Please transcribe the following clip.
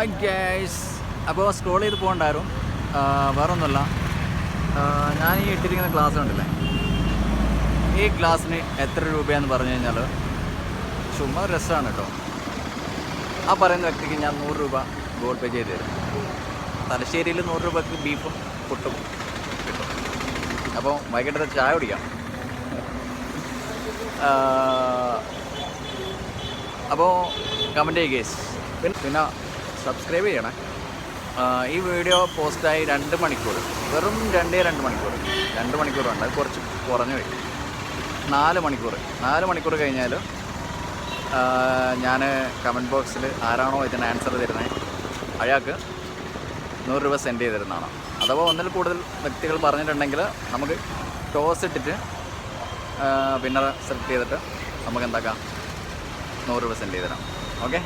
Hi guys. അപ്പോൾ scroll ചെയ്ത് പോകണ്ടായിരുന്നു, വേറൊന്നുമല്ല. ഞാൻ ഈ ഇട്ടിരിക്കുന്ന ഗ്ലാസ് ഉണ്ടല്ലേ, ഈ ഗ്ലാസ്സിന് എത്ര രൂപയാന്ന് പറഞ്ഞു കഴിഞ്ഞാൽ ചുമ്മാ രസമാണ് കേട്ടോ. ആ പറയുന്ന വ്യക്തിക്ക് ഞാൻ 100 രൂപ ഗൂഗിൾ പേ ചെയ്ത് തരും. തലശ്ശേരിയിൽ 100 രൂപയ്ക്ക് ബീഫും പുട്ടും കിട്ടും. അപ്പോൾ വൈകിട്ടത്തെ ചായ കുടിക്കാം. അപ്പോൾ കമൻറ്റ് ചെയ്യുക ഗൈസ്. പിന്നെ സബ്സ്ക്രൈബ് ചെയ്യണേ. ഈ വീഡിയോ പോസ്റ്റായി 2 മണിക്കൂർ, വെറും 2 മണിക്കൂർ 2 മണിക്കൂറുണ്ട്. അത് കുറച്ച് കുറഞ്ഞു പോയി. 4 മണിക്കൂർ കഴിഞ്ഞാൽ ഞാൻ കമൻറ്റ് ബോക്സിൽ ആരാണോ ഇതിന് ആൻസർ തരുന്നത് അയാൾക്ക് 100 രൂപ സെൻഡ് ചെയ്ത് തരുന്നതാണ്. അഥവാ ഒന്നിൽ കൂടുതൽ വ്യക്തികൾ പറഞ്ഞിട്ടുണ്ടെങ്കിൽ നമുക്ക് ടോസ് ഇട്ടിട്ട് വിന്നർ സെലക്ട് ചെയ്തിട്ട് നമുക്ക് എന്താക്കാം 100 രൂപ സെൻഡ് ചെയ്ത് തരാം. ഓക്കെ.